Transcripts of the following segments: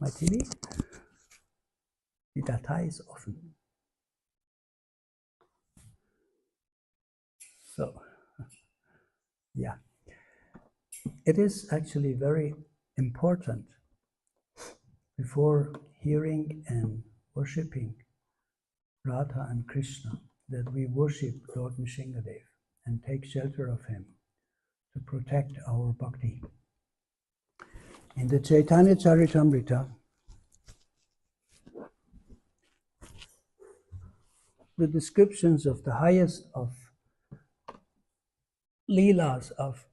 Srimati, die Datei ist offen. So, yeah. It is actually very important before hearing and worshipping Radha and Krishna that we worship Lord Nrsingadev and take shelter of him to protect our bhakti. In the Chaitanya Charitamrita, the descriptions of the highest of Leelas of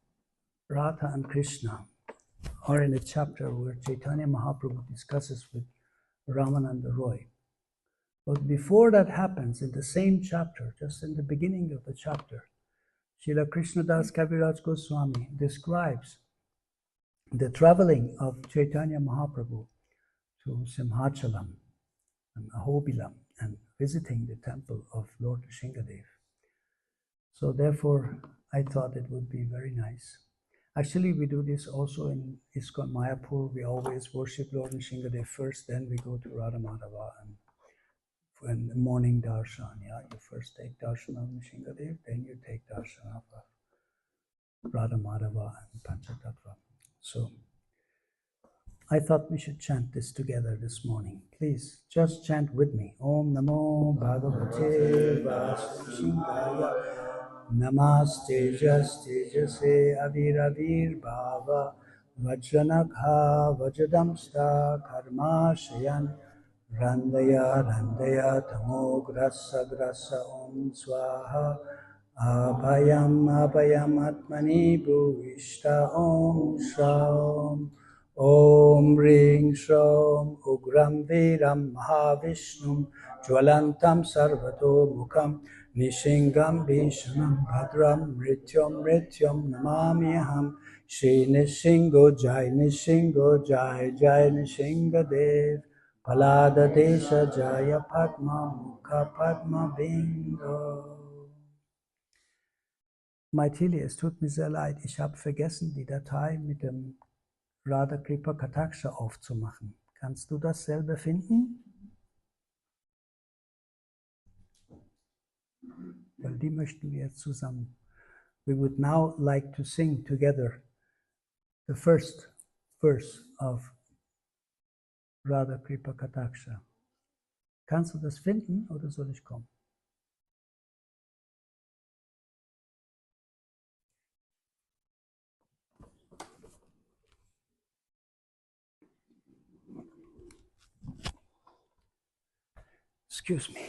Radha and Krishna are in a chapter where Chaitanya Mahaprabhu discusses with Ramananda Roy. But before that happens, in the same chapter, just in the beginning of the chapter, Srila Krishnadas Kaviraj Goswami describes the traveling of Chaitanya Mahaprabhu to Simhachalam and Ahobilam and visiting the temple of Lord Nrsingadev. So therefore, I thought it would be very nice. Actually, we do this also in ISKCON Mayapur. We always worship Lord Nrsingadev first, then we go to Radha Madhava and morning darshan. Yeah, you first take darshan of Nrsingadev, then you take darshan of Radha Madhava and Panchatattva. So, I thought we should chant this together this morning. Please, just chant with me. Om Namo Bhagavate Vasudevaya Namaste Jase Aviravir Bhava Vajranagha Vajadamsta Karma Shayan Randaya Tamo Grasa Om Swaha Abhayam Atmani Bhuvishta Om Shraum Om Ring Shraum Ugram Viram Mahavishnum Jwalantam Sarvato Mukham Nishingam Bhishanam Bhadram Mrityom Namamyaham Shri Nishingo Jai Jai Nishingadev Palada Desha Jaya Padma Mukha Padma Bingo. Maithili, es tut mir sehr leid, ich habe vergessen, die Datei mit dem Radha Kripa Kataksha aufzumachen. Kannst du das selber finden? Weil die möchten wir jetzt zusammen. We would now like to sing together the first verse of Radha Kripa Kataksha. Kannst du das finden oder soll ich kommen? Excuse me.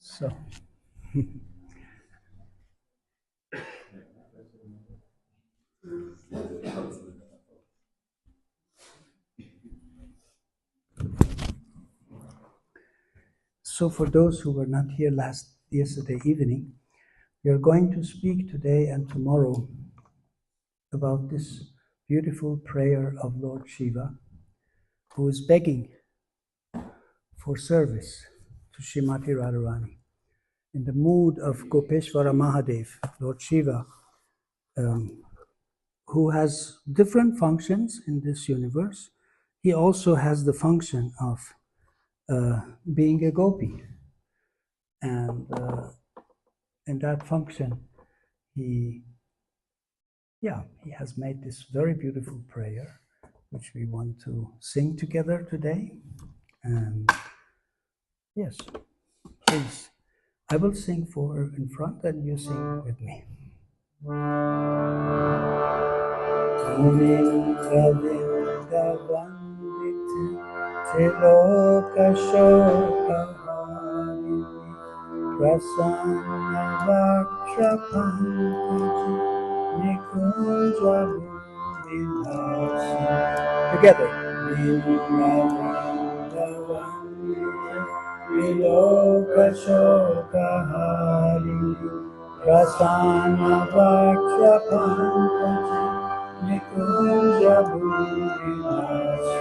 So, so for those who were not here yesterday evening, we are going to speak today and tomorrow about this beautiful prayer of Lord Shiva, who is begging for service to Srimati Radharani. In the mood of Gopeshwara Mahadev, Lord Shiva, who has different functions in this universe, he also has the function of being a gopi. And in that function, he has made this very beautiful prayer, which we want to sing together today. And yes, please, I will sing in front and you sing with me. Govinda Vinda Vandita Tiloka Shoka Hari Prasanna Vaksha Pankaji Nikunja Bhuvillasa. Together. Vinda Vinda Vandita Tiloka Shoka Hari Prasanna Vaksha Pankaji Nikunja Bhuvillasa.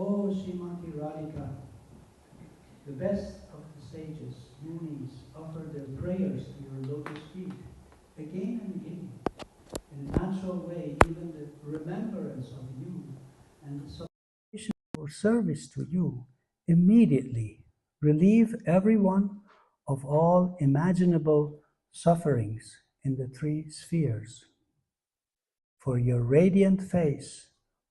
Oh, Srimati Radhika, the best of the sages, munis, offer their prayers to your lotus feet again and again. In a natural way, even the remembrance of you and the supplication for service to you immediately relieve everyone of all imaginable sufferings in the three spheres. For your radiant face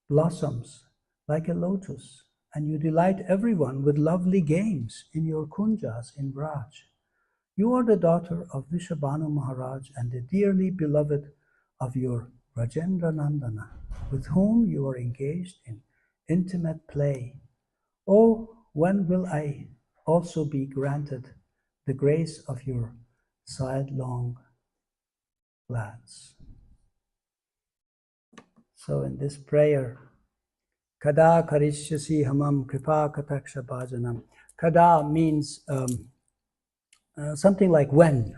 blossoms like a lotus, and you delight everyone with lovely games in your kunjas in Braj. You are the daughter of Vishabhanu Maharaj and the dearly beloved of your Rajendra Nandana, with whom you are engaged in intimate play. Oh, when will I also be granted the grace of your sidelong glance? So in this prayer, Kada karishyasi hamam kripa kataksha bhajanam. Kada means something like when.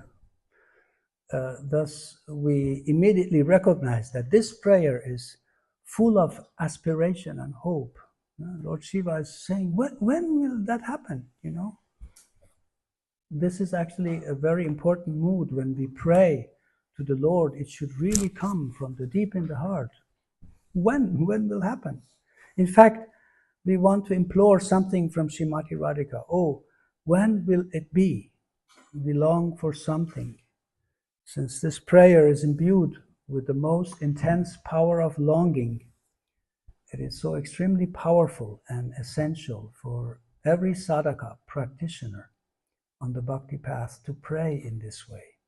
Thus, we immediately recognize that this prayer is full of aspiration and hope. Lord Shiva is saying, when will that happen? You know, this is actually a very important mood when we pray to the Lord. It should really come from the deep in the heart. When will happen? In fact, we want to implore something from Srimati Radhika. Oh, when will it be? We long for something. Since this prayer is imbued with the most intense power of longing, it is so extremely powerful and essential for every sadhaka practitioner on the bhakti path to pray in this way.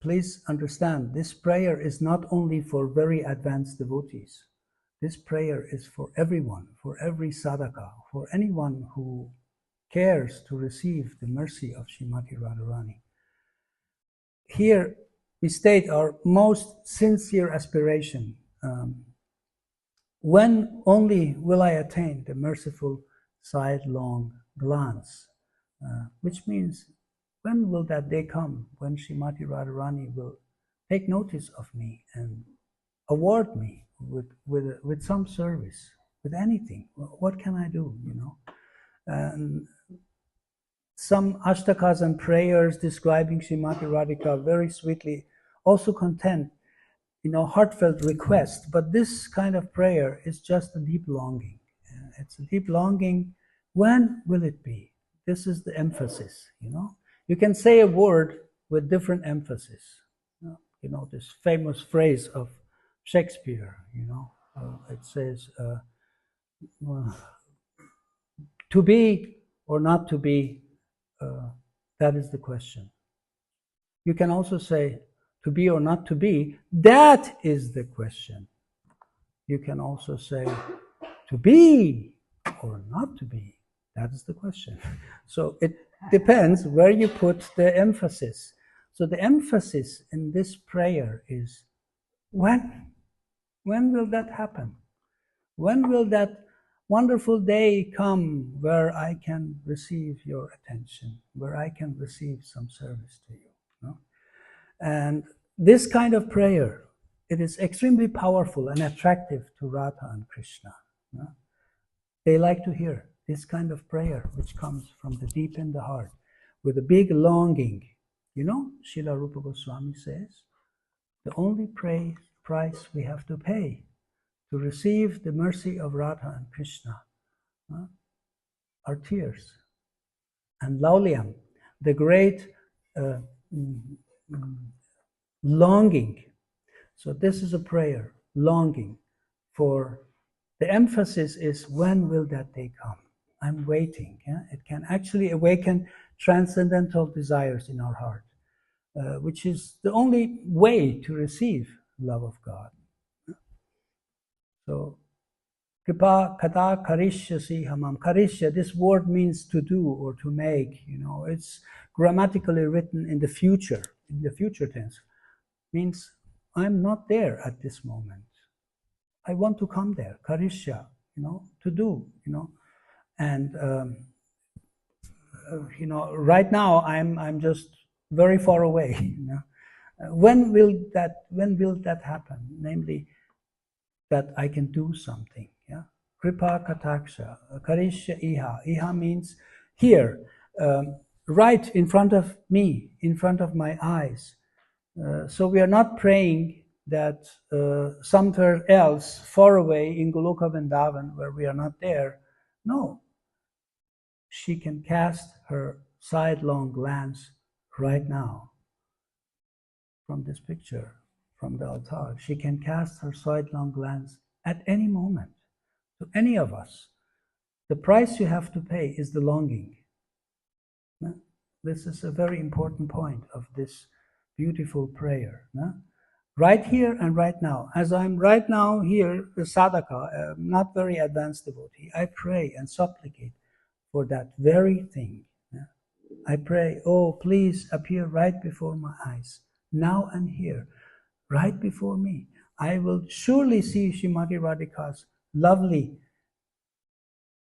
Please understand, this prayer is not only for very advanced devotees. This prayer is for everyone, for every sadhaka, for anyone who cares to receive the mercy of Srimati Radharani. Here we state our most sincere aspiration. When only will I attain the merciful sidelong glance? Which means, when will that day come when Srimati Radharani will take notice of me and award me with some service, with anything? What can I do, you know? And some ashtakas and prayers describing Srimati Radhika very sweetly also contain, you know, heartfelt request. But this kind of prayer is just a deep longing. It's a deep longing. When will it be? This is the emphasis, you know. You can say a word with different emphasis. You know, this famous phrase of Shakespeare, you know, it says, to be or not to be, that is the question. You can also say, to be or not to be, that is the question. You can also say, to be or not to be, that is the question. So it depends where you put the emphasis. So the emphasis in this prayer is, when will that happen? When will that wonderful day come where I can receive your attention, where I can receive some service to you? No? And this kind of prayer, it is extremely powerful and attractive to Radha and Krishna. No? They like to hear this kind of prayer, which comes from the deep in the heart, with a big longing. You know, Srila Rupa Goswami says, the only price we have to pay to receive the mercy of Radha and Krishna are tears. And Lauliam, the great longing. So this is a prayer, longing for, the emphasis is, when will that day come? I'm waiting. Yeah? It can actually awaken transcendental desires in our heart, which is the only way to receive love of God. So, kripa kata karishyasi hamam. Karishya, this word means to do or to make. You know, it's grammatically written in the future tense. Means I'm not there at this moment. I want to come there. Karishya, you know, to do, you know, and you know, right now I'm just very far away. You know, when will that happen? Namely, that I can do something. Yeah, kripa kataksha, karishya iha. Iha means here, right in front of me, in front of my eyes. So we are not praying that somewhere else, far away in Goloka Vrindavan, where we are not there. No. She can cast her sidelong glance right now from this picture, from the altar. She can cast her sidelong glance at any moment to any of us. The price you have to pay is the longing. This is a very important point of this beautiful prayer. Right here and right now. As I'm right now here, the sadhaka, not very advanced devotee, I pray and supplicate for that very thing. I pray, oh, please appear right before my eyes, now and here, right before me. I will surely see Srimati Radhika's lovely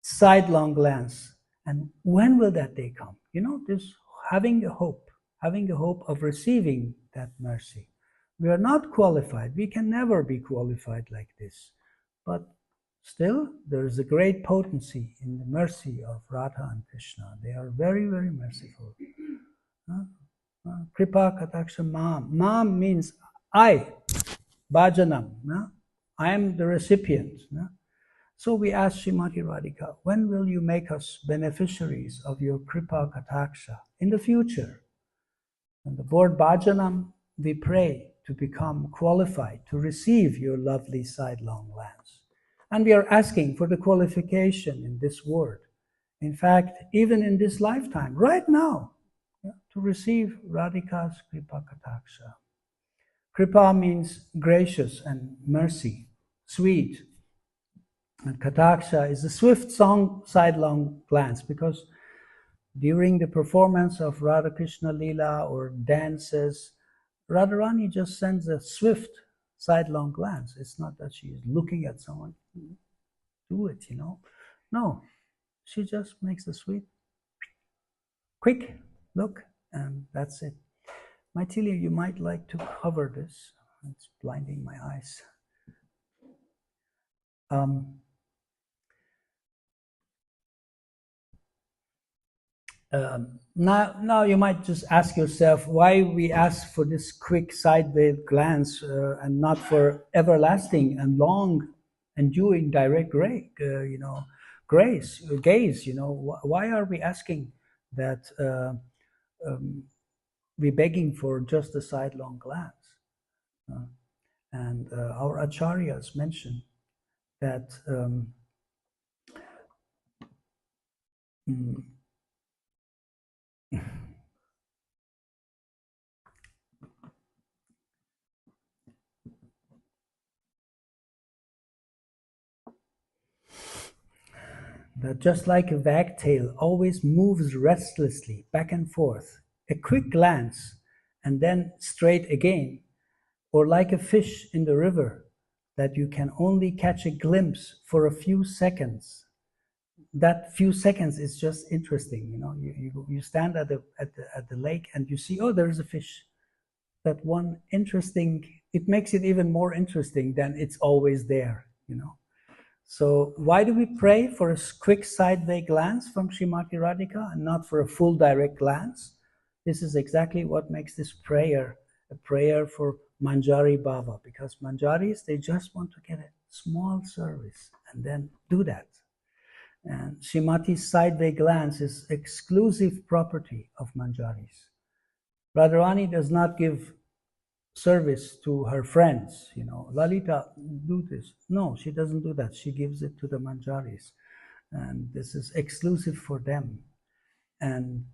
sidelong glance. And when will that day come? You know, this having a hope of receiving that mercy. We are not qualified. We can never be qualified like this. But still, there is a great potency in the mercy of Radha and Krishna. They are very, very merciful. Kripa kataksha mam. Mam means I, bhajanam. I am the recipient. So we ask Srimati Radhika, when will you make us beneficiaries of your kripa kataksha in the future? And the word bhajanam, we pray to become qualified to receive your lovely sidelong glance. And we are asking for the qualification in this word. In fact, even in this lifetime, right now, to receive Radhika's kripa kataksha. Kripa means gracious and mercy, sweet. And Kataksha is a swift sidelong glance, because during the performance of Radha Krishna Leela or dances, Radharani just sends a swift sidelong glance. It's not that she is looking at someone, do it, No, she just makes a sweet, quick look, and that's it. Maitili, you might like to cover this. It's blinding my eyes. Now you might just ask yourself why we ask for this quick sideways glance and not for everlasting and long enduring direct grace. Why are we asking that? We're begging for just a sidelong glance, and our acharyas mention that. That just like a wagtail always moves restlessly back and forth, a quick glance and then straight again, or like a fish in the river that you can only catch a glimpse for a few seconds. That few seconds is just interesting, You stand at the lake and you see, oh, there's a fish. That one interesting. It makes it even more interesting than it's always there, So why do we pray for a quick sideway glance from Srimati Radhika and not for a full direct glance? This is exactly what makes this prayer a prayer for Manjari Baba, because Manjaris, they just want to get a small service and then do that. And Srimati's sideway glance is exclusive property of Manjaris. Radharani does not give service to her friends, Lalita, do this. No, she doesn't do that. She gives it to the Manjaris, and this is exclusive for them. And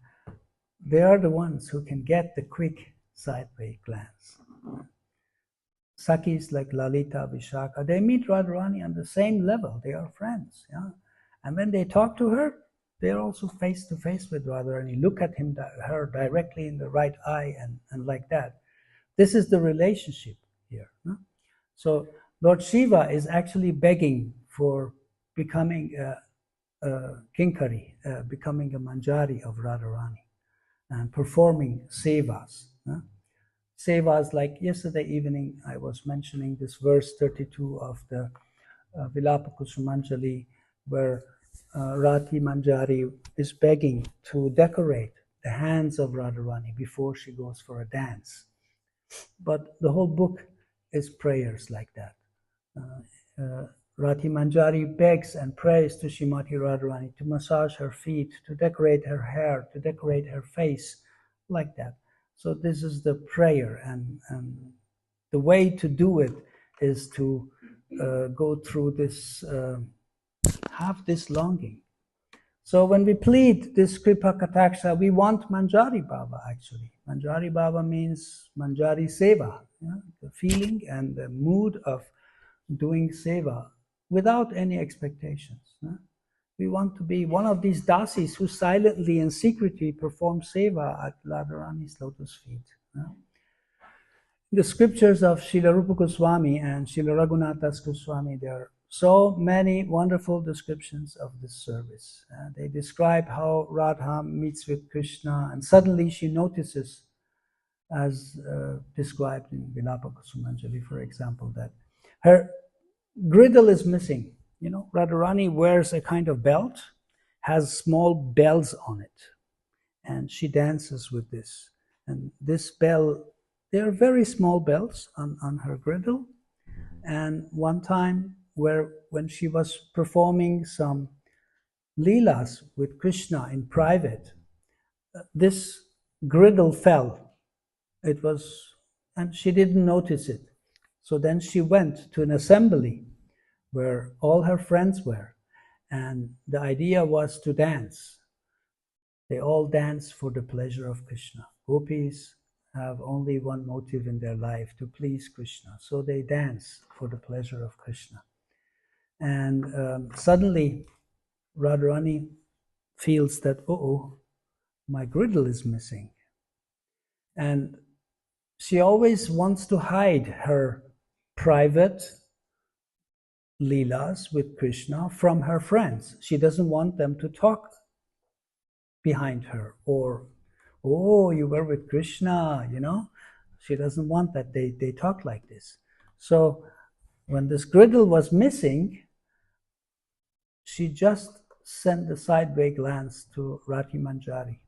they are the ones who can get the quick sideway glance. Sakis like Lalita, Vishaka, they meet Radharani on the same level. They are friends, And when they talk to her, they're also face to face with Radharani, look at her directly in the right eye, and like that. This is the relationship here. So Lord Shiva is actually begging for becoming a Kinkari, becoming a Manjari of Radharani, and performing sevas. Sevas, like yesterday evening, I was mentioning this verse 32 of the Vilapa Kusumanjali, where Rati Manjari is begging to decorate the hands of Radharani before she goes for a dance. But the whole book is prayers like that. Rati Manjari begs and prays to Srimati Radharani to massage her feet, to decorate her hair, to decorate her face, like that. So this is the prayer, and the way to do it is to go through this, have this longing. So when we plead this Kripa Kataksha, we want Manjari Baba actually. Manjari Baba means Manjari Seva, the feeling and the mood of doing Seva without any expectations. We want to be one of these dasis who silently and secretly perform Seva at Radharani's lotus feet. The scriptures of Srila Rupa Goswami and Srila Raghunath Das Goswami, there are so many wonderful descriptions of this service. They describe how Radha meets with Krishna and suddenly she notices, as described in Vilapa Kusumanjali, for example, that her griddle is missing. Radharani wears a kind of belt, has small bells on it, and she dances with this. And this bell, they are very small bells on her griddle. And one time, when she was performing some leelas with Krishna in private, this griddle fell. And she didn't notice it. So then she went to an assembly where all her friends were, and the idea was to dance. They all dance for the pleasure of Krishna. Gopis have only one motive in their life, to please Krishna. So they dance for the pleasure of Krishna. And suddenly Radharani feels that, oh, my girdle is missing. And she always wants to hide her private leelas with Krishna from her friends. She doesn't want them to talk behind her, or, oh, you were with Krishna, you know. She doesn't want that they talk like this. So when this girdle was missing, she just sent a sideway glance to Rati Manjari,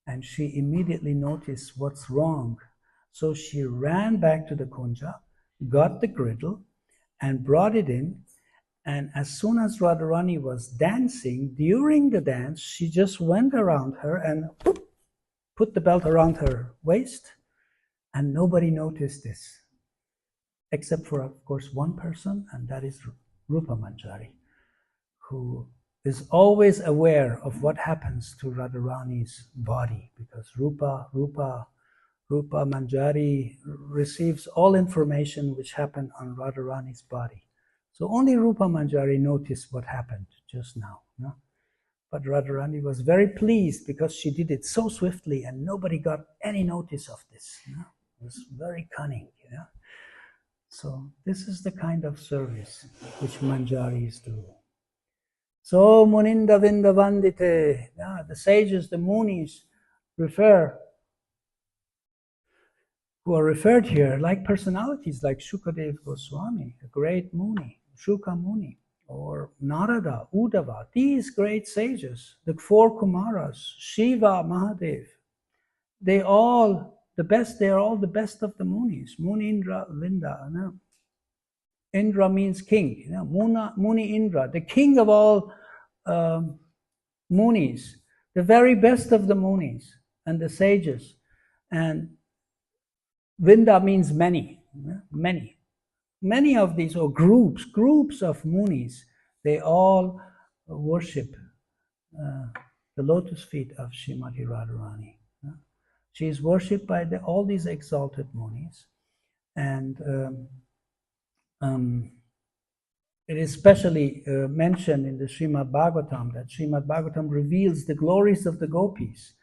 and she immediately noticed what's wrong. So she ran back to the kunja, got the girdle, and brought it in. And as soon as Radharani was dancing, during the dance, she just went around her and put the belt around her waist, and nobody noticed this, except for, of course, one person, and that is Rupa Manjari, who is always aware of what happens to Radharani's body, because Rupa Manjari receives all information which happened on Radharani's body. So only Rupa Manjari noticed what happened just now. You know? But Radharani was very pleased because she did it so swiftly and nobody got any notice of this. You know? It was very cunning. You know? So this is the kind of service which Manjaris do. So Muninda Vinda Vandite, the sages, the Munis, who are referred here like personalities like Shukadev Goswami, a great Muni, Shuka Muni, or Narada, Uddhava, these great sages, the four Kumaras, Shiva, Mahadev, they are all the best of the Munis. Munindra Vinda. No? Indra means king. You know? Muni Indra, the king of all Munis, the very best of the Munis and the sages. And Vinda means many. Many of these, or groups of Munis, they all worship the lotus feet of Srimati Radharani. She is worshipped by all these exalted Munis. And it is specially mentioned in the Srimad Bhagavatam that Srimad Bhagavatam reveals the glories of the gopis,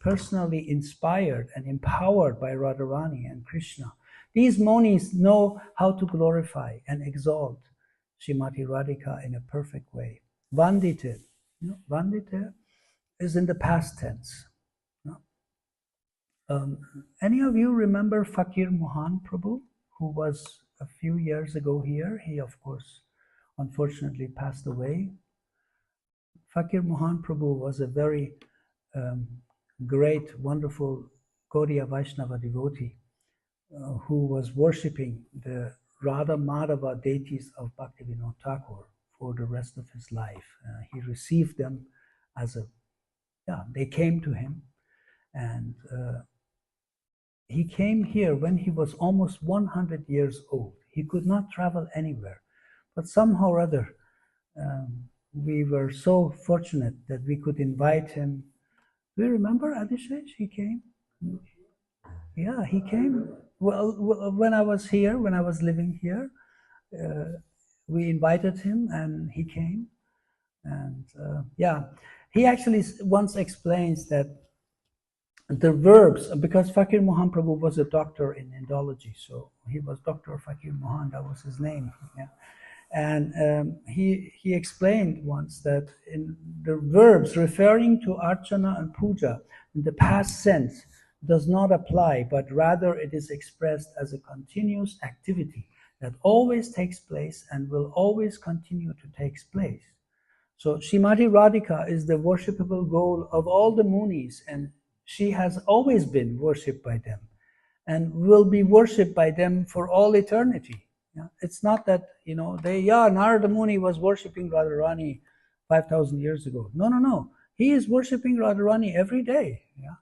personally inspired and empowered by Radharani and Krishna. These Munis know how to glorify and exalt Srimati Radhika in a perfect way. Vandite. Vandite is in the past tense. Any of you remember Fakir Mohan Prabhu, who was a few years ago here? He, of course, unfortunately passed away. Fakir Mohan Prabhu was a very great, wonderful Gaudiya Vaishnava devotee who was worshipping the Radha Madhava deities of Bhaktivinoda Thakur for the rest of his life. He received them as they came to him, and he came here when he was almost 100 years old. He could not travel anywhere, but somehow or other, we were so fortunate that we could invite him. Do you remember Adishesh? He came? Yeah, he came. Well, when I was here, when I was living here, we invited him and he came. And he actually once explains that the verbs, because Fakir Mohan Prabhu was a doctor in Indology, so he was Dr. Fakir Mohan, that was his name. Yeah. And he explained once that in the verbs referring to Archana and Puja in the past sense does not apply, but rather it is expressed as a continuous activity that always takes place and will always continue to take place. So Srimati Radhika is the worshipable goal of all the Munis, and she has always been worshipped by them and will be worshipped by them for all eternity. Yeah? It's not that, Narada Muni was worshipping Radharani 5,000 years ago. No. He is worshipping Radharani every day. Yeah?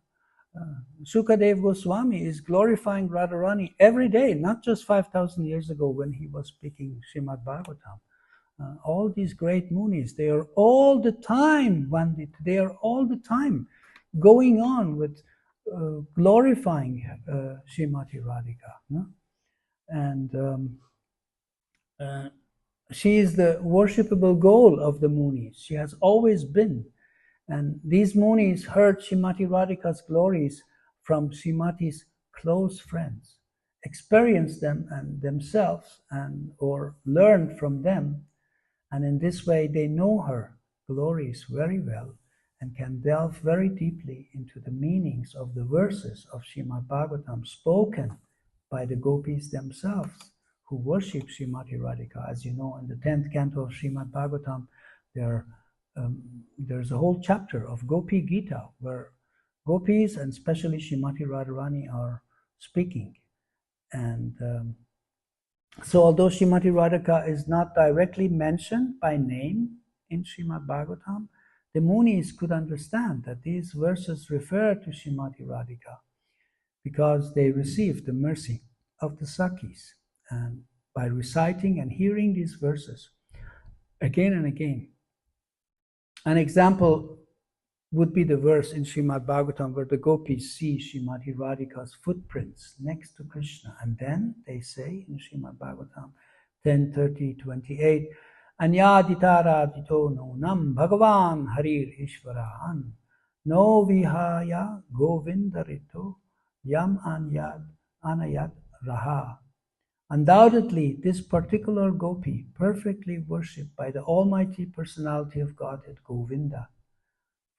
Sukadev Goswami is glorifying Radharani every day, not just 5,000 years ago when he was speaking Srimad Bhagavatam. All these great Munis, they are all the time, Vandit, they are all the time going on with glorifying Srimati Radhika. No? And She is the worshipable goal of the Munis. She has always been. And these Munis heard Srimati Radhika's glories from Srimati's close friends, experienced them and themselves, or learned from them. And in this way, they know her glories very well and can delve very deeply into the meanings of the verses of Srimad Bhagavatam spoken by the gopis themselves who worship Srimati Radhika. As you know, in the 10th canto of Srimad Bhagavatam, there's a whole chapter of Gopi Gita where gopis and especially Srimati Radharani are speaking. And so although Srimati Radhika is not directly mentioned by name in Srimad Bhagavatam, the Munis could understand that these verses refer to Srimati Radhika because they received the mercy of the Sakhis. And by reciting and hearing these verses again and again, an example would be the verse in Srimad Bhagavatam where the gopis see Srimati Radhika's footprints next to Krishna. And then they say in Srimad Bhagavatam 10:30-28, Anyaditara dito no nam Bhagavan Harir Ishvarahan no vihaya govindarito yam anyad anayat raha. Undoubtedly, this particular gopi, perfectly worshipped by the Almighty Personality of Godhead, Govinda,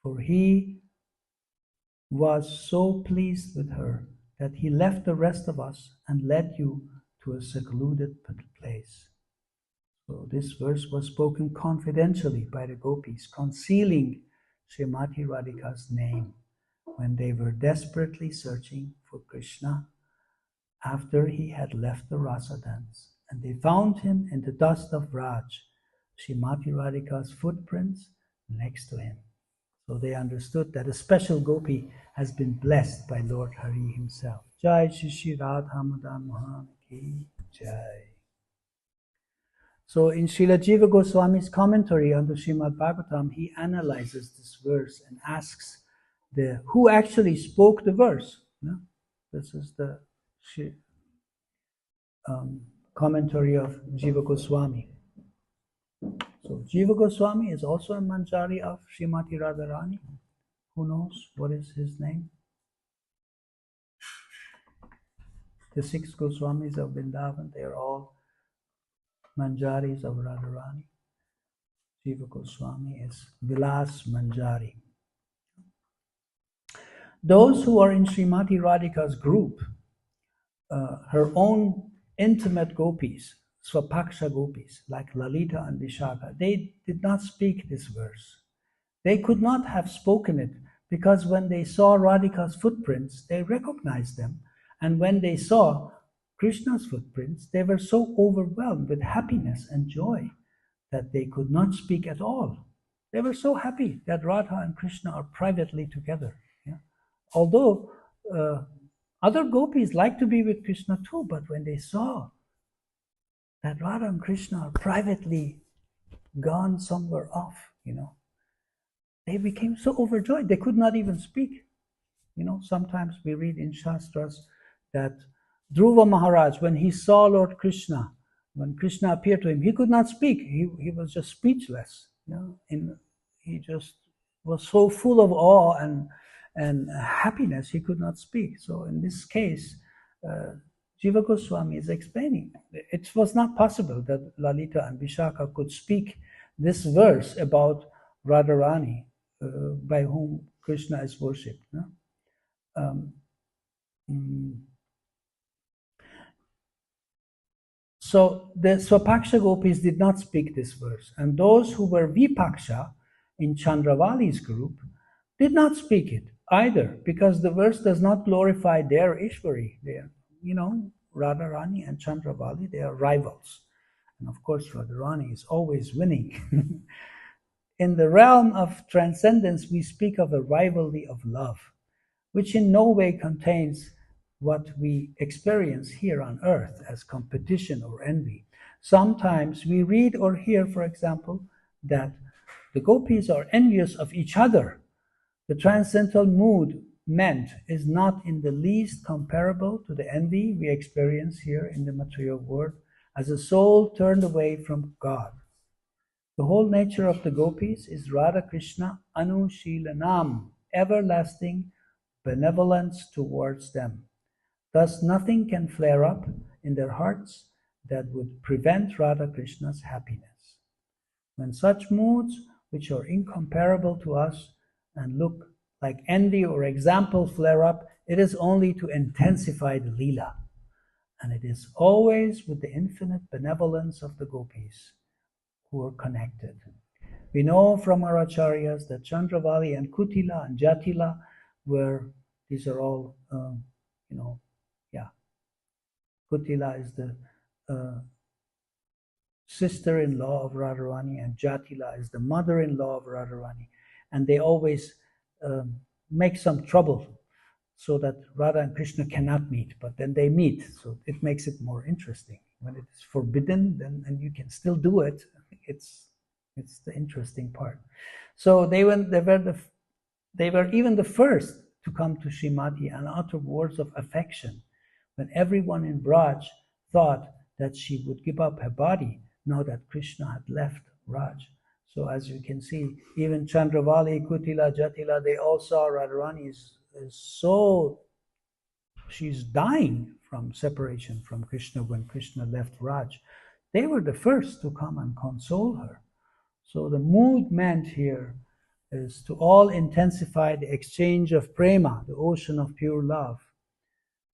for he was so pleased with her that he left the rest of us and led you to a secluded place. So this verse was spoken confidentially by the gopis, concealing Srimati Radhika's name when they were desperately searching for Krishna after he had left the rasa dance. And they found him in the dust of Raj, Srimati Radhika's footprints next to him. So they understood that a special gopi has been blessed by Lord Hari himself. Jai Shri Radha Madan Mohan Ki Jai. So in Srila Jiva Goswami's commentary on the Srimad Bhagavatam, he analyzes this verse and asks who actually spoke the verse. No? This is the commentary of Jiva Goswami. So Jiva Goswami is also a Manjari of Srimati Radharani. Who knows what is his name? The 6 Goswamis of Vrindavan, they are all Manjaris of Radharani. Jiva Goswami is Vilas Manjari. Those who are in Srimati Radhika's group, her own intimate gopis, Swapaksha gopis, like Lalita and Vishaka, they did not speak this verse. They could not have spoken it because when they saw Radhika's footprints, they recognized them. And when they saw Krishna's footprints, they were so overwhelmed with happiness and joy that they could not speak at all. They were so happy that Radha and Krishna are privately together. Yeah? Although other gopis like to be with Krishna too, but when they saw that Radha and Krishna are privately gone somewhere off, they became so overjoyed they could not even speak. Sometimes we read in Shastras that Dhruva Maharaj, when he saw Lord Krishna, when Krishna appeared to him, he could not speak. He was just speechless. He just was so full of awe and happiness, he could not speak. So in this case, Jiva Goswami is explaining it was not possible that Lalita and Vishaka could speak this verse about Radharani, by whom Krishna is worshipped. So the Swapaksha gopis did not speak this verse, and those who were Vipaksha in Chandravali's group did not speak it either, because the verse does not glorify their Ishwari. Radharani and Chandravali, they are rivals. And of course, Radharani is always winning. In the realm of transcendence, we speak of a rivalry of love, which in no way contains what we experience here on earth as competition or envy. Sometimes we read or hear, for example, that the gopis are envious of each other. The transcendental mood meant is not in the least comparable to the envy we experience here in the material world as a soul turned away from God. The whole nature of the gopis is Radha Krishna Anushilanam, everlasting benevolence towards them. Thus nothing can flare up in their hearts that would prevent Radha Krishna's happiness. When such moods, which are incomparable to us and look like envy or example, flare up, it is only to intensify the Leela. And it is always with the infinite benevolence of the gopis who are connected. We know from our acharyas that Chandravali and Kutila and Jatila these are all, Kutila is the sister-in-law of Radharani, and Jatila is the mother-in-law of Radharani, and they always make some trouble so that Radha and Krishna cannot meet, but then they meet, so it makes it more interesting. When it is forbidden, then and you can still do it. It's the interesting part. So they were even the first to come to Srimati and utter words of affection, when everyone in Braj thought that she would give up her body now that Krishna had left Raj. So as you can see, even Chandravali, Kutila, Jatila, they all saw Radharani she's dying from separation from Krishna when Krishna left Raj. They were the first to come and console her. So the mood meant here is to all intensify the exchange of prema, the ocean of pure love.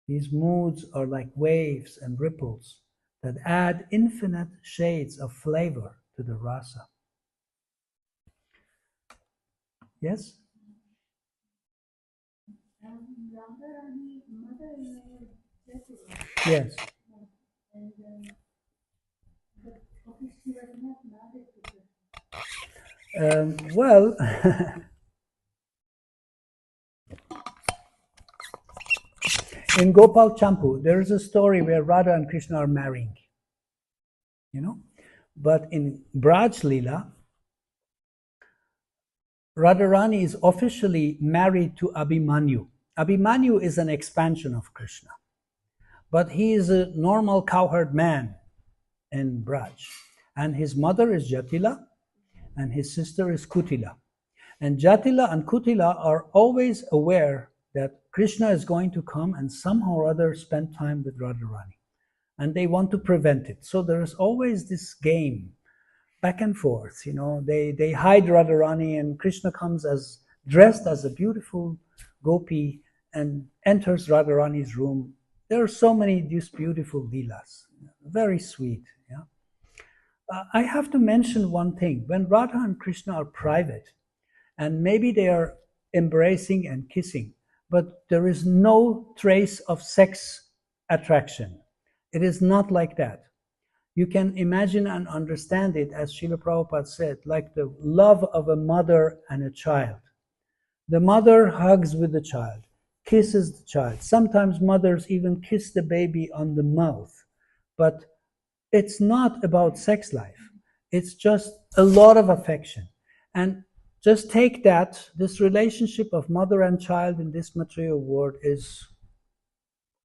These moods are like waves and ripples that add infinite shades of flavor to the rasa. Yes? Radharani, mother-in-law, Yes. And but she was not married to her. Well, in Gopal Champu, there is a story where Radha and Krishna are marrying. But in Braj Leela, Radharani is officially married to Abhimanyu. Abhimanyu is an expansion of Krishna, but he is a normal cowherd man in Braj. And his mother is Jatila, and his sister is Kutila. And Jatila and Kutila are always aware that Krishna is going to come and somehow or other spend time with Radharani. And they want to prevent it. So there is always this game, back and forth. They hide Radharani, and Krishna comes dressed as a beautiful gopi and enters Radharani's room. There are so many these beautiful leelas, very sweet. I have to mention one thing. When Radha and Krishna are private, and maybe they are embracing and kissing, but there is no trace of sex attraction. It is not like that. You can imagine and understand it, as Srila Prabhupada said, like the love of a mother and a child. The mother hugs with the child, kisses the child. Sometimes mothers even kiss the baby on the mouth. But it's not about sex life. It's just a lot of affection. And just take that, this relationship of mother and child in this material world is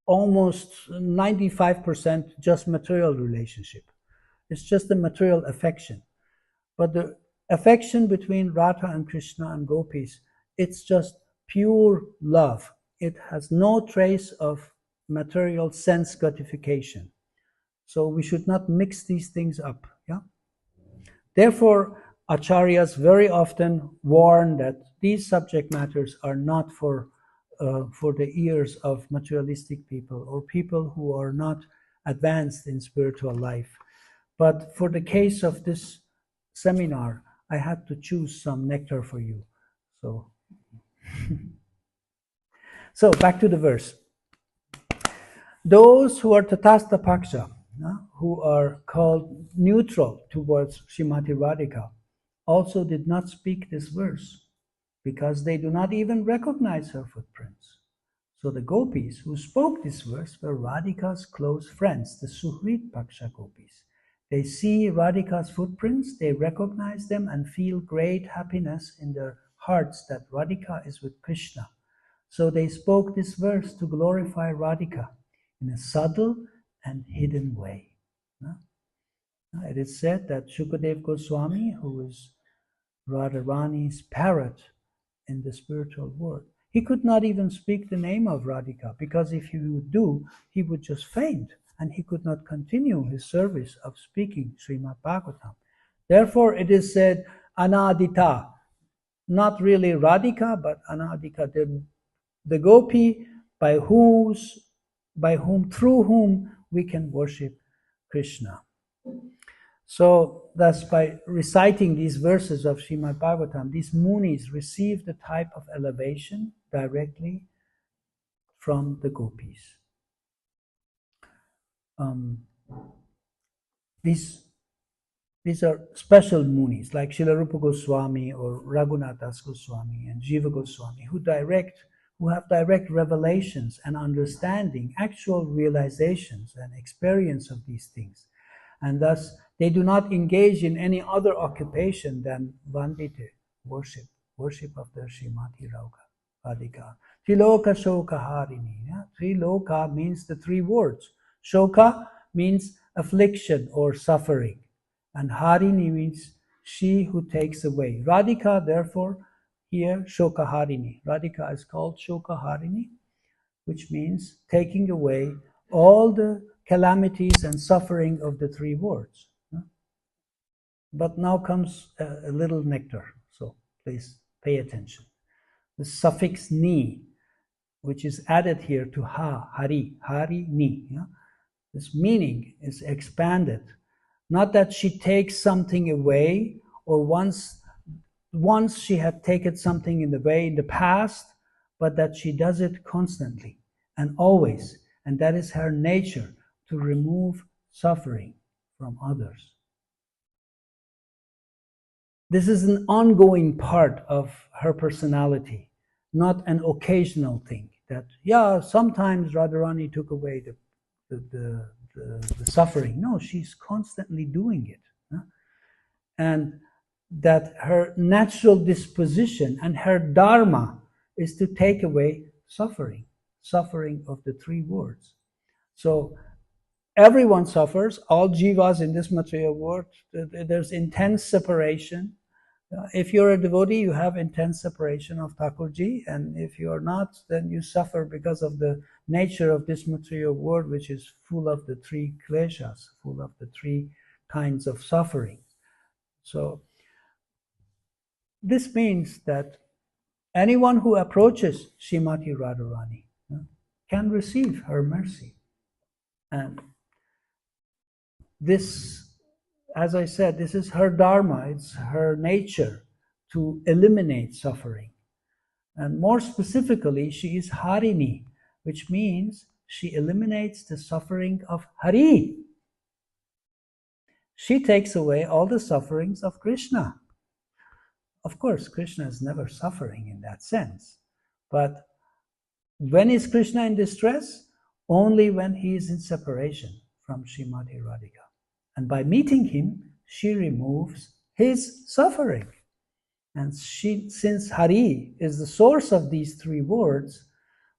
almost 95% just material relationship. It's just the material affection. But the affection between Radha and Krishna and gopis, it's just pure love. It has no trace of material sense gratification. So we should not mix these things up. Therefore, acharyas very often warn that these subject matters are not for the ears of materialistic people or people who are not advanced in spiritual life. But for the case of this seminar, I had to choose some nectar for you. So back to the verse. Those who are Tatastha Paksha, who are called neutral towards Srimati Radhika, also did not speak this verse because they do not even recognize her footprints. So the gopis who spoke this verse were Radhika's close friends, the Suhrit Paksha gopis. They see Radhika's footprints, they recognize them and feel great happiness in their hearts that Radhika is with Krishna. So they spoke this verse to glorify Radhika in a subtle and hidden way. It is said that Shukadev Goswami, who is Radharani's parrot in the spiritual world, he could not even speak the name of Radhika, because if he would do, he would just faint and he could not continue his service of speaking Srimad Bhagavatam. Therefore, it is said Anadita, not really Radhika, but Anadika, the gopi through whom we can worship Krishna. So thus, by reciting these verses of Srimad Bhagavatam, these munis receive the type of elevation directly from the gopis. These are special munis like Srila Rupa Goswami or Raghunath Das Goswami and Jiva Goswami who have direct revelations and understanding, actual realizations and experience of these things. And thus, they do not engage in any other occupation than Vandite, worship of the Srimati Radhika. Triloka Shoka Harini. Triloka means the three words. Shoka means affliction or suffering. And Harini means she who takes away. Radhika, therefore, here, Shoka Harini. Radhika is called Shoka Harini, which means taking away all the calamities and suffering of the three words. But now comes a little nectar, so please pay attention. The suffix ni, which is added here to hari ni. This meaning is expanded. Not that she takes something away, or once she had taken something in the way in the past, but that she does it constantly and always. And that is her nature, to remove suffering from others. This is an ongoing part of her personality, not an occasional thing. That, sometimes Radharani took away the suffering. No, she's constantly doing it. And that her natural disposition and her dharma is to take away suffering of the three words. So everyone suffers, all jivas in this material world. There's intense separation. If you're a devotee, you have intense separation of Thakurji, and if you're not, then you suffer because of the nature of this material world, which is full of the three kleshas, full of the three kinds of suffering. So this means that anyone who approaches Srimati Radharani can receive her mercy. And this, as I said, this is her dharma, it's her nature to eliminate suffering. And more specifically, she is Harini, which means she eliminates the suffering of Hari. She takes away all the sufferings of Krishna. Of course, Krishna is never suffering in that sense. But when is Krishna in distress? Only when he is in separation from Srimati Radhika. And by meeting him, she removes his suffering. And since Hari is the source of these three words,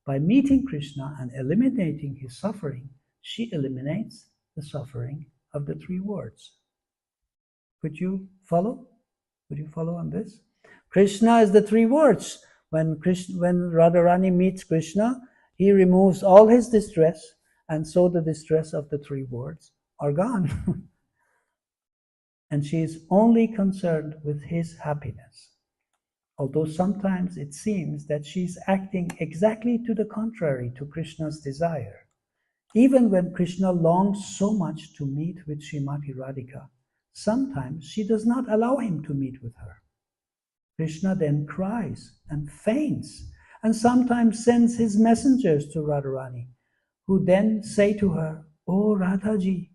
by meeting Krishna and eliminating his suffering, she eliminates the suffering of the three words. Could you follow? Could you follow on this? Krishna is the three words. When Radharani meets Krishna, he removes all his distress, and so the distress of the three words are gone. And she is only concerned with his happiness. Although sometimes it seems that she is acting exactly to the contrary to Krishna's desire. Even when Krishna longs so much to meet with Srimati Radhika, sometimes she does not allow him to meet with her. Krishna then cries and faints, and sometimes sends his messengers to Radharani, who then say to her, "Oh Radhaji,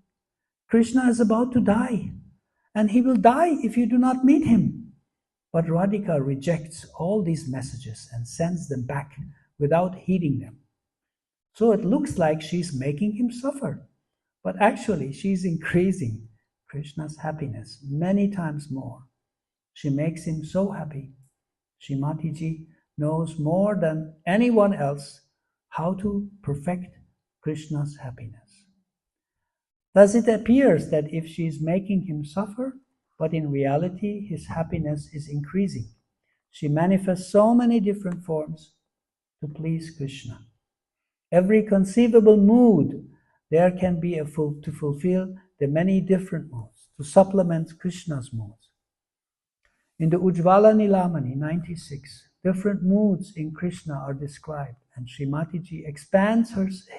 Krishna is about to die, and he will die if you do not meet him." But Radhika rejects all these messages and sends them back without heeding them. So it looks like she's making him suffer, but actually she's increasing Krishna's happiness many times more. She makes him so happy. Srimati ji knows more than anyone else how to perfect Krishna's happiness. Thus it appears that if she is making him suffer, but in reality his happiness is increasing. She manifests so many different forms to please Krishna. Every conceivable mood there can be to fulfill the many different moods, to supplement Krishna's moods. In the Ujjvala Nilamani 96, different moods in Krishna are described, and Srimati ji expands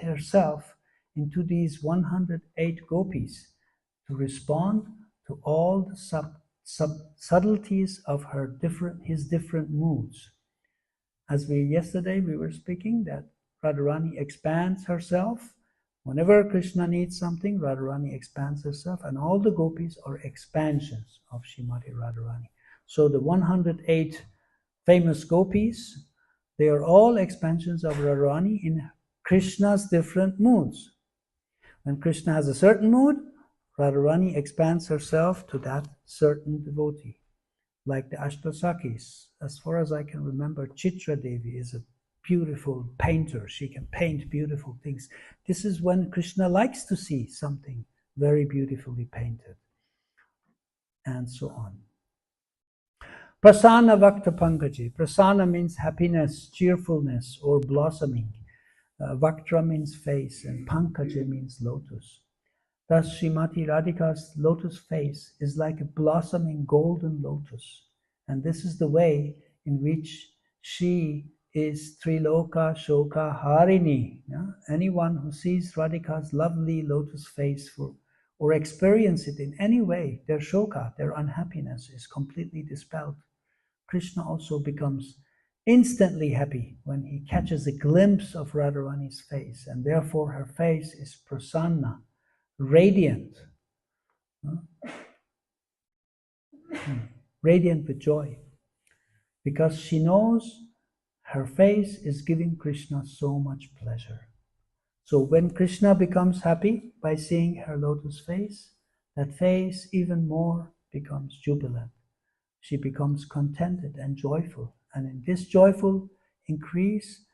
herself into these 108 gopis to respond to all the subtleties of his different moods. As yesterday we were speaking that Radharani expands herself. Whenever Krishna needs something, Radharani expands herself, and all the gopis are expansions of Srimati Radharani. So the 108 famous gopis, they are all expansions of Radharani in Krishna's different moods. When Krishna has a certain mood, Radharani expands herself to that certain devotee. Like the Ashtasakis, as far as I can remember, Chitra Devi is a beautiful painter. She can paint beautiful things. This is when Krishna likes to see something very beautifully painted. And so on. Prasanna Vakta Pankaji. Prasanna means happiness, cheerfulness, or blossoming. Vaktra means face, and Pankaja means lotus. Thus, Srimati Radhika's lotus face is like a blossoming golden lotus. And this is the way in which she is Triloka Shoka Harini. Yeah? Anyone who sees Radhika's lovely lotus face or experience it in any way, their shoka, their unhappiness is completely dispelled. Krishna also becomes instantly happy when he catches a glimpse of Radharani's face, and therefore her face is prasanna, radiant, radiant with joy, because she knows her face is giving Krishna so much pleasure. So when Krishna becomes happy by seeing her lotus face, that face even more becomes jubilant. She becomes contented and joyful, and in this joyful increase,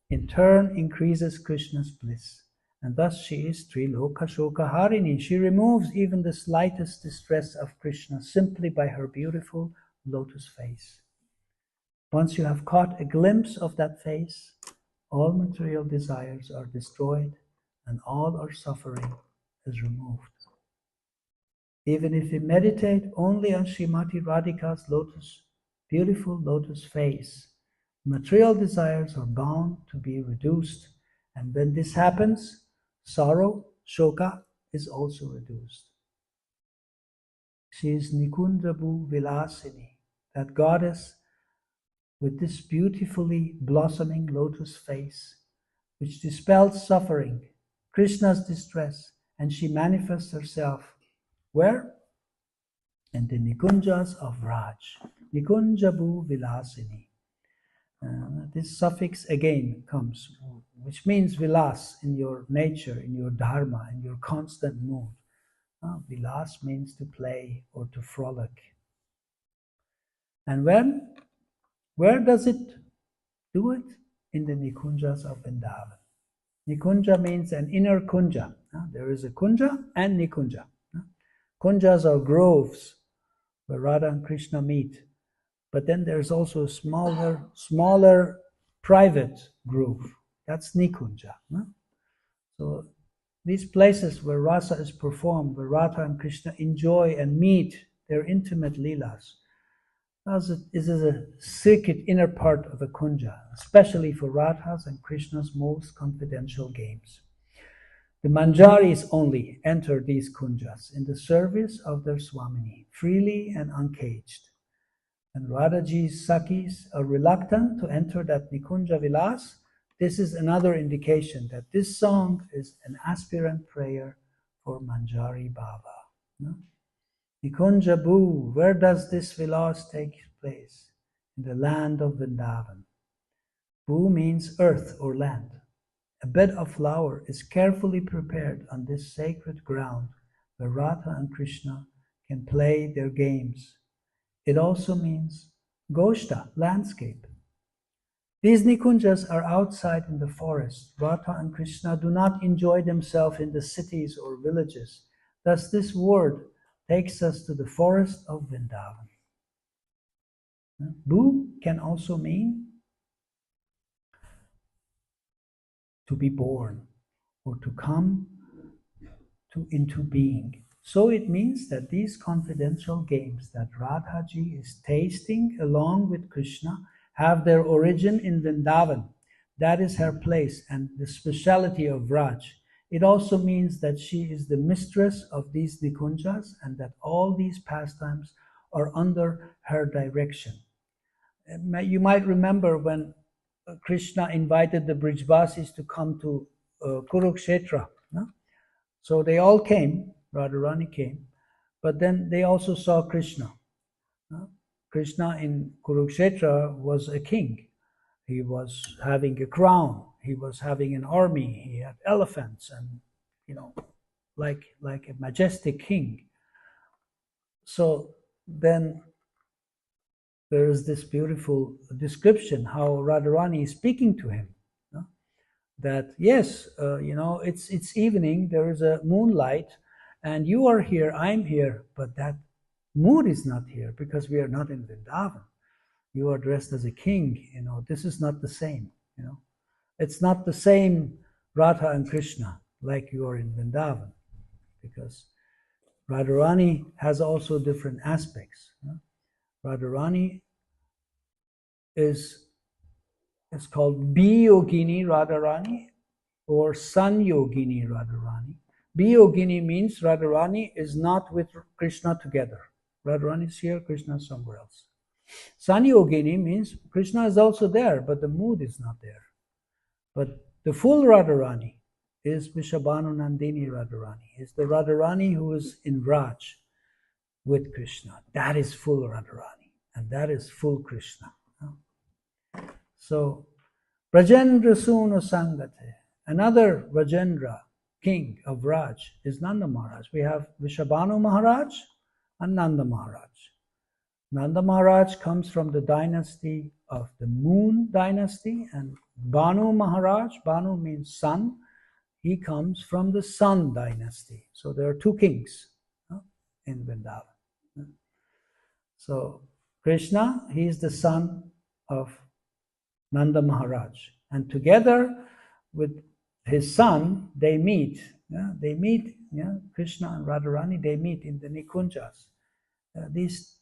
in turn increases Krishna's bliss. And thus she is Triloka Shoka Harini. She removes even the slightest distress of Krishna simply by her beautiful lotus face. Once you have caught a glimpse of that face, all material desires are destroyed and all our suffering is removed. Even if we meditate only on Srimati Radhika's beautiful lotus face, material desires are bound to be reduced. And when this happens, sorrow, shoka, is also reduced. She is Nikunjabu Vilasini, that goddess with this beautifully blossoming lotus face, which dispels suffering, Krishna's distress, and she manifests herself. Where? In the Nikunjas of Raj. Nikunjabu Vilasini. This suffix again comes, which means vilas in your nature, in your dharma, in your constant mood. Vilas means to play or to frolic. And when? Where does it do it? In the Nikunjas of Vrindavan. Nikunja means an inner kunja. There is a kunja and Nikunja. Kunjas are groves where Radha and Krishna meet. But then there's also a smaller private grove. That's Nikunja. So these places where rasa is performed, where Radha and Krishna enjoy and meet their intimate leelas, this is a secret inner part of a kunja, especially for Radha's and Krishna's most confidential games. The manjaris only enter these kunjas in the service of their Swamini, freely and uncaged. And Radhaji's Sakis are reluctant to enter that Nikunja Vilas. This is another indication that this song is an aspirant prayer for Manjari Baba. No? Nikunja Bhu, where does this Vilas take place? In the land of Vrindavan. Bhu means earth or land. A bed of flower is carefully prepared on this sacred ground where Radha and Krishna can play their games. It also means Goshta, landscape. These Nikunjas are outside in the forest. Radha and Krishna do not enjoy themselves in the cities or villages. Thus, this word takes us to the forest of Vrindavan. Bhu can also mean to be born or to come into being. So it means that these confidential games that Radhaji is tasting along with Krishna have their origin in Vrindavan. That is her place and the speciality of Raj. It also means that she is the mistress of these Nikunjas and that all these pastimes are under her direction. You might remember when Krishna invited the Brijvasis to come to Kurukshetra. No? So they all came, Radharani came, but then they also saw Krishna. Krishna in Kurukshetra was a king. He was having a crown. He was having an army. He had elephants and, like a majestic king. So then there is this beautiful description how Radharani is speaking to him. That yes, it's evening, there is a moonlight, and you are here, I'm here, but that mood is not here because we are not in Vrindavan. You are dressed as a king, this is not the same, It's not the same Radha and Krishna like you are in Vrindavan, because Radharani has also different aspects. Radharani is called Biyogini Radharani or San Yogini Radharani. Biyogini means Radharani is not with Krishna together. Radharani is here, Krishna is somewhere else. San Yogini means Krishna is also there, but the mood is not there. But the full Radharani is Vishabhanu Nandini Radharani. Is the Radharani who is in Raj with Krishna. That is full Radharani, and that is full Krishna. So, Rajendra Sunu Sangate, another Rajendra, king of Raj, is Nanda Maharaj. We have Vishabhanu Maharaj and Nanda Maharaj. Nanda Maharaj comes from the dynasty of the Moon dynasty, and Bhanu Maharaj, Bhanu means sun, he comes from the Sun dynasty. So there are two kings in Vrindavan. So Krishna, he is the son of Nanda Maharaj, and together with his son, they meet. Krishna and Radharani, they meet in the Nikunjas. These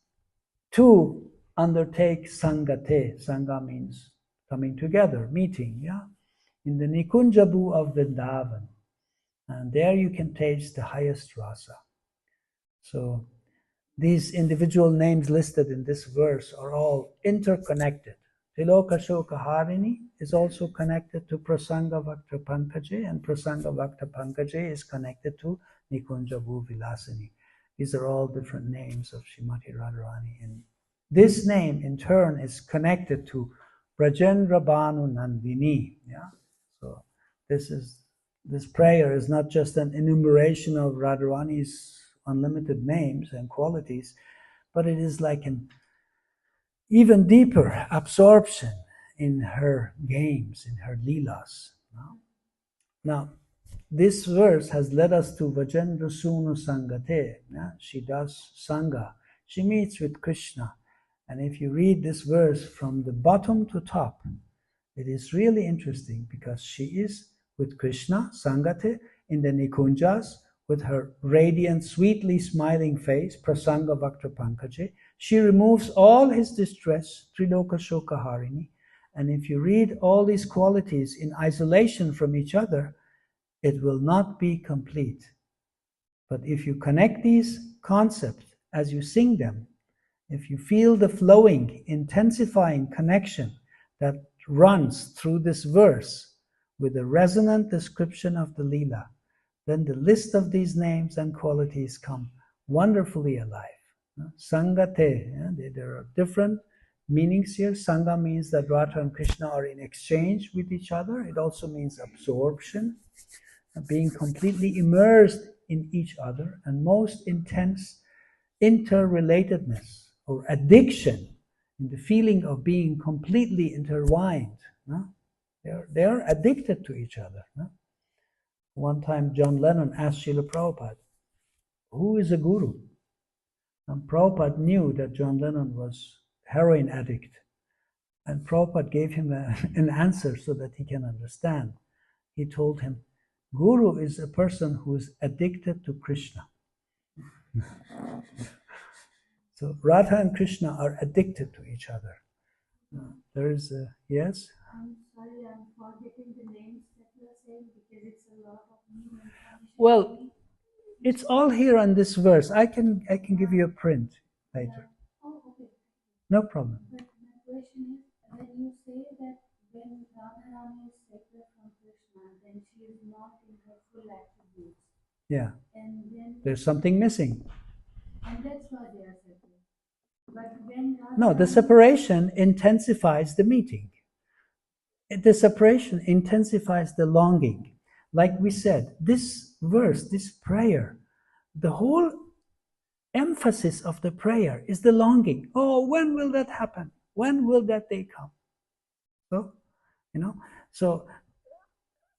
two undertake Sangate. Sangha means coming together, meeting, in the Nikunjabu of Vrindavan. And there you can taste the highest rasa. So these individual names listed in this verse are all interconnected. Tiloka Shoka Harini is also connected to Prasanga Vakta Pankaje, and Prasanga Vakta Pankaje is connected to Nikunjabu Vilasini. These are all different names of Srimati Radharani. And this name, in turn, is connected to Brajendra Bhanu Nandini. So this prayer is not just an enumeration of Radharani's unlimited names and qualities, but it is like an even deeper absorption in her games, in her leelas. Now, this verse has led us to Vajendra Sunu Sangate. She does Sangha. She meets with Krishna. And if you read this verse from the bottom to top, it is really interesting because she is with Krishna, Sangate, in the Nikunjas, with her radiant, sweetly smiling face, Prasanga Vakta Pankaje. She removes all his distress, Triloka Shoka Harini. And if you read all these qualities in isolation from each other, it will not be complete. But if you connect these concepts as you sing them, if you feel the flowing, intensifying connection that runs through this verse with a resonant description of the Leela, then the list of these names and qualities come wonderfully alive. Sangate, there are different meanings here. Sangha means that Radha and Krishna are in exchange with each other. It also means absorption, being completely immersed in each other, and most intense interrelatedness or addiction, in the feeling of being completely intertwined. No? They're addicted to each other. No? One time John Lennon asked Srila Prabhupada, who is a guru? And Prabhupada knew that John Lennon was heroin addict. And Prabhupada gave him an answer so that he can understand. He told him, Guru is a person who is addicted to Krishna. So Radha and Krishna are addicted to each other. There is a, yes? I'm sorry, I'm forgetting the names that you are saying because it's a lot of new information. Well, it's all here on this verse. I can give you a print later. Oh, okay. No problem. But my question is, when you say that when Radharani is separate from Krishna, then she is not in her full attributes. Yeah. And then There's something missing. and that's why they are separate. But when No, the separation intensifies the meeting. The separation intensifies the longing. Like we said, this verse, this prayer, the whole emphasis of the prayer is the longing. Oh, when will that happen? When will that day come? So, so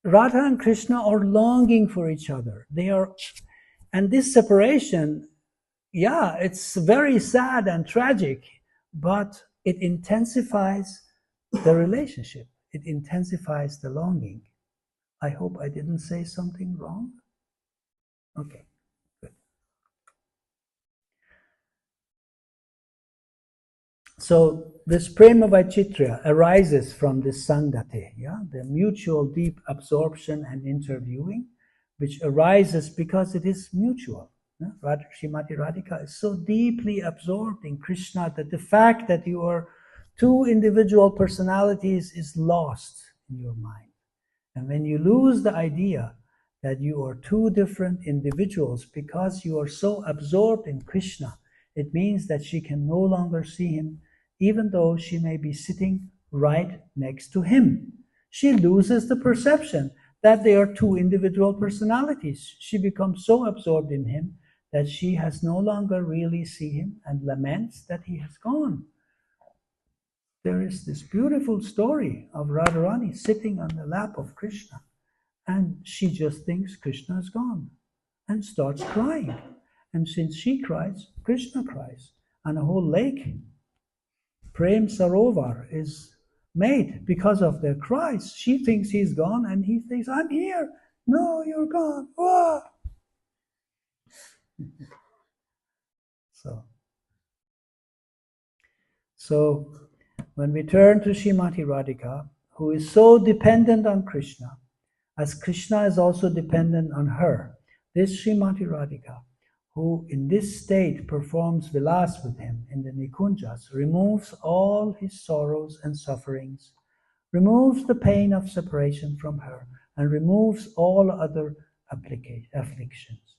Radha and Krishna are longing for each other. They are, and this separation, yeah, it's very sad and tragic, but it intensifies the relationship. It intensifies the longing. I hope I didn't say something wrong. Okay, good. So this prema vaichitra arises from this sangate, the mutual deep absorption and interviewing, which arises because it is mutual. Srimati Radhika is so deeply absorbed in Krishna that the fact that you are two individual personalities is lost in your mind. And when you lose the idea that you are two different individuals because you are so absorbed in Krishna, it means that she can no longer see him even though she may be sitting right next to him. She loses the perception that they are two individual personalities. She becomes so absorbed in him that she has no longer really see him and laments that he has gone. There is this beautiful story of Radharani sitting on the lap of Krishna, and she just thinks Krishna is gone and starts crying. And since she cries, Krishna cries, and a whole lake, Prem Sarovar, is made because of their cries. She thinks he's gone, and he thinks, I'm here. No, you're gone. Ah! So when we turn to Srimati Radhika, who is so dependent on Krishna, as Krishna is also dependent on her, this Srimati Radhika, who in this state performs vilas with him in the Nikunjas, removes all his sorrows and sufferings, removes the pain of separation from her, and removes all other afflictions.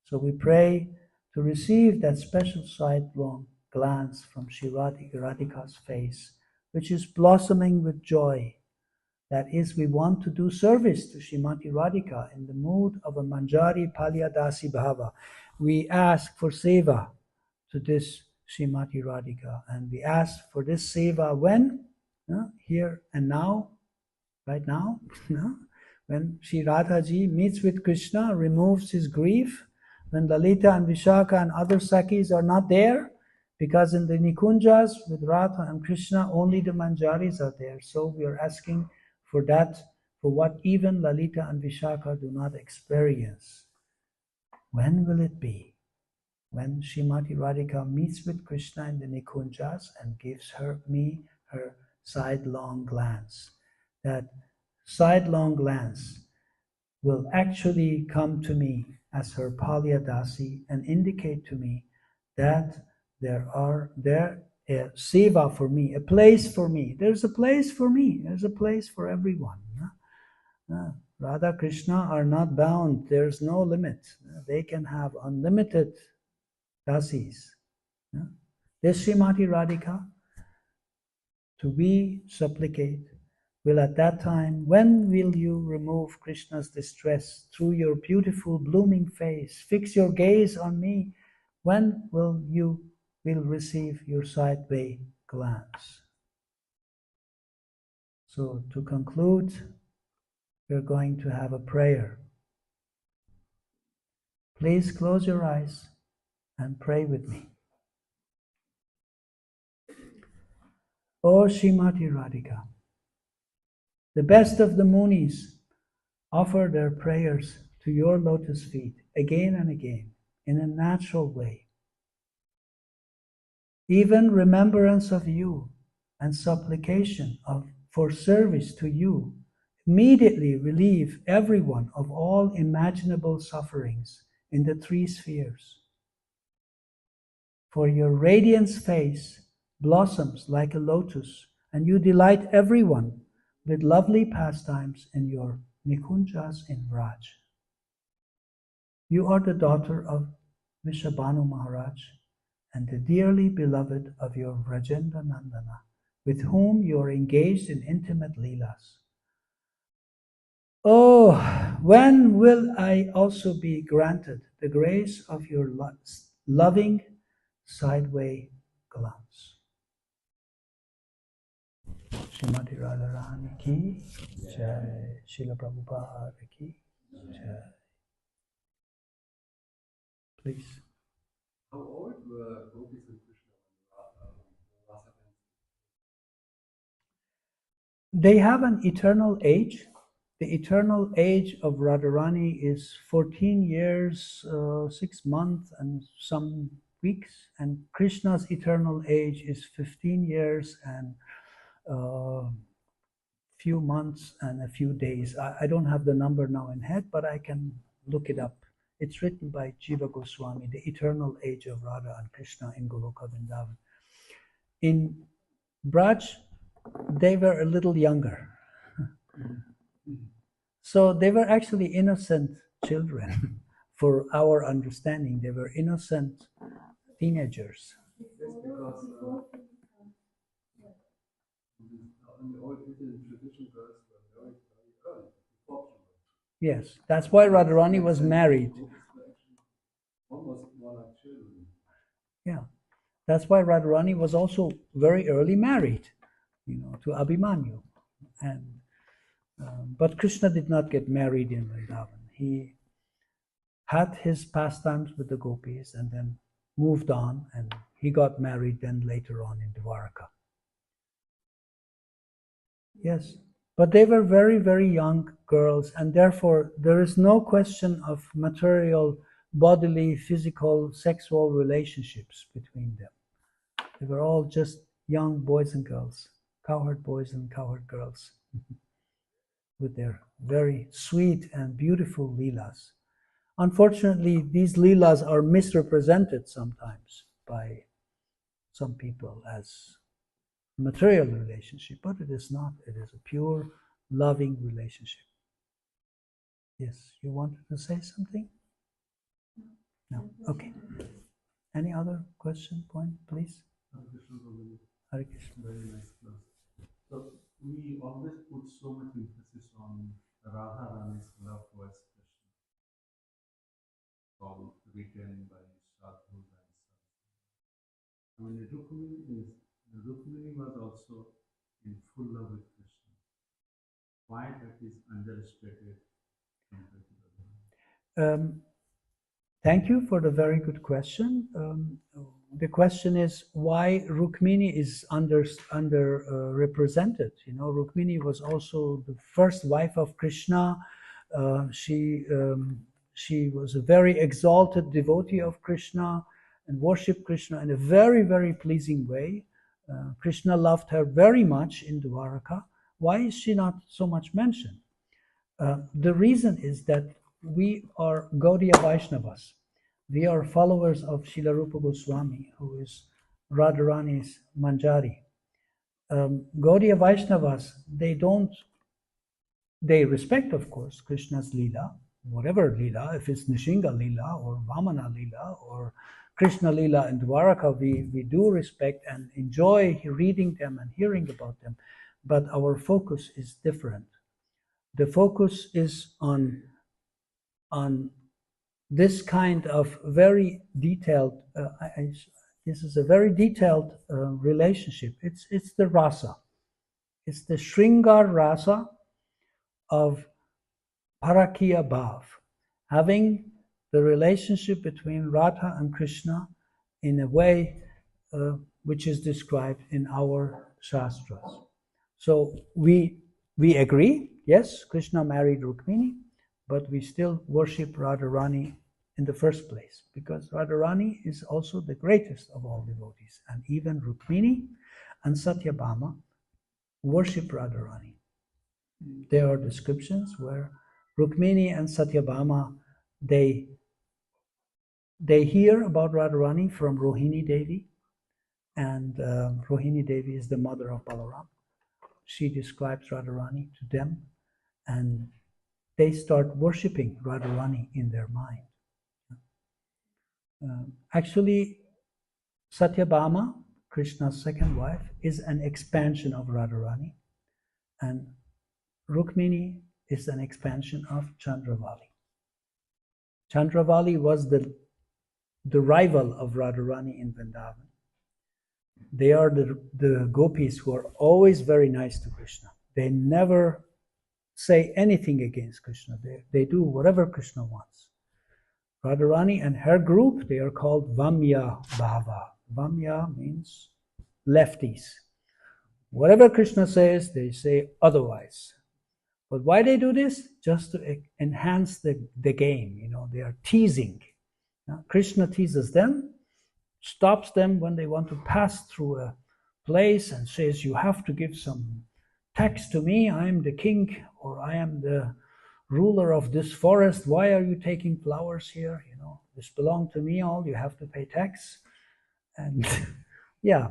So we pray to receive that special sidelong glance from Srimati Radhika's face, which is blossoming with joy. That is, we want to do service to Srimati Radhika in the mood of a Manjari Palyadasi Bhava. We ask for seva to this Srimati Radhika, and we ask for this seva when? Here and now, right now. When Sri Radhaji meets with Krishna, removes his grief, when Lalita and Vishaka and other Sakhis are not there, because in the Nikunjas with Radha and Krishna, only the Manjaris are there. So we are asking for that, for what even Lalita and Vishaka do not experience. When will it be? When Srimati Radhika meets with Krishna in the Nikunjas and gives me her sidelong glance. That sidelong glance will actually come to me as her Palyadasi and indicate to me that there a seva for me, a place for me. There's a place for me. There's a place for everyone. Radha Krishna are not bound. There's no limit. They can have unlimited dasis. This Srimati Radhika, to we supplicate, will at that time, when will you remove Krishna's distress through your beautiful blooming face? Fix your gaze on me. When will you receive your sideway glance. So to conclude, we're going to have a prayer. Please close your eyes and pray with me. O Srimati Radhika, the best of the Munis offer their prayers to your lotus feet again and again in a natural way. Even remembrance of you and supplication for service to you immediately relieve everyone of all imaginable sufferings in the three spheres. For your radiance face blossoms like a lotus, and you delight everyone with lovely pastimes in your Nikunjas in Vraj. You are the daughter of Vishabhanu Maharaj and the dearly beloved of your Vrajendra Nandana, with whom you are engaged in intimate leelas. Oh, when will I also be granted the grace of your loving sideway glance? Srimati Radharani ki jai, Srila Prabhupada ki jai. Please. How old were Gopis and Krishna when Rasa danced? They have an eternal age. The eternal age of Radharani is 14 years, 6 months and some weeks, and Krishna's eternal age is 15 years and few months and a few days. I don't have the number now in head, but I can look it up. It's written by Jiva Goswami, The Eternal Age of Radha and Krishna in Goloka Vrindavan. In Braj, they were a little younger. So they were actually innocent children. For our understanding, they were innocent teenagers. That's because in the old Indian tradition, girls were married very early, before puberty. Yes, that's why Radharani was married. Gopis were actually almost more like children. Yeah, that's why Radharani was also very early married, to Abhimanyu. And but Krishna did not get married in Vrindavan. He had his pastimes with the gopis and then moved on, and he got married then later on in Dwarka. Yes, but they were very, very young girls, and therefore there is no question of material, bodily, physical, sexual relationships between them. They were all just young boys and girls, cowherd boys and cowherd girls, with their very sweet and beautiful leelas. Unfortunately, these leelas are misrepresented sometimes by some people as material relationship, but it is not. It is a pure, loving relationship. Yes, you wanted to say something? No. Okay. Any other question, point, please? Hare Krishna. Very nice class. So we always put so much emphasis on Radharani's love towards Krishna, all written by sadhus and sadhus. I mean, Rukmini was also in full love with Krishna. Why that is understated compared to Radharani? Thank you for the very good question. The question is why Rukmini is represented. Rukmini was also the first wife of Krishna. She was a very exalted devotee of Krishna and worshipped Krishna in a very, very pleasing way. Krishna loved her very much in Dwaraka. Why is she not so much mentioned? The reason is that we are Gaudiya Vaishnavas. We are followers of Srila Rupa Goswami, who is Radharani's Manjari. Gaudiya Vaishnavas, they respect, of course, Krishna's Leela, whatever Leela, if it's Nishinga Leela or Vamana Leela or Krishna Leela in Dwaraka, we do respect and enjoy reading them and hearing about them, but our focus is different. The focus is on this kind of very detailed, this is a very detailed relationship. It's the rasa. It's the Shringar rasa of Parakiya Bhav, having the relationship between Radha and Krishna in a way which is described in our Shastras. So we agree, yes, Krishna married Rukmini, but we still worship Radharani in the first place, because Radharani is also the greatest of all devotees, and even Rukmini and Satyabhama worship Radharani. There are descriptions where Rukmini and Satyabhama, they hear about Radharani from Rohini Devi, and Rohini Devi is the mother of Balaram. She describes Radharani to them, and they start worshipping Radharani in their mind. Actually, Satyabhama, Krishna's second wife, is an expansion of Radharani, and Rukmini is an expansion of Chandravali. Chandravali was the rival of Radharani in Vrindavan. They are the gopis who are always very nice to Krishna. They never say anything against Krishna. They do whatever Krishna wants. Radharani and her group, they are called Vamya Bhava. Vamya means lefties. Whatever Krishna says, they say otherwise. But why they do this? Just to enhance the game. They are teasing. Krishna teases them, stops them when they want to pass through a place and says, you have to give some tax to me, I am the king, or I am the ruler of this forest, why are you taking flowers here? This belongs to me all, you have to pay tax. And yeah,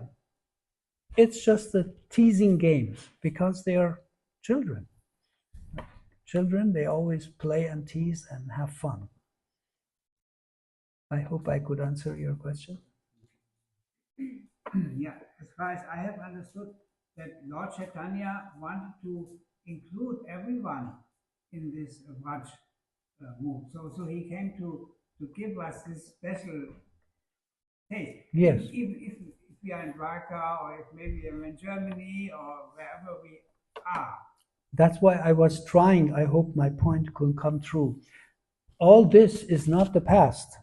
it's just the teasing games, because they are children. Children, they always play and tease and have fun. I hope I could answer your question. Yeah, as far as I have understood, that Lord Chaitanya wanted to include everyone in this Vraj move. So he came to give us this special taste. Yes. Even if we are in Dwarka, or if maybe we're in Germany, or wherever we are. That's why I was trying, I hope my point could come through. All this is not the past.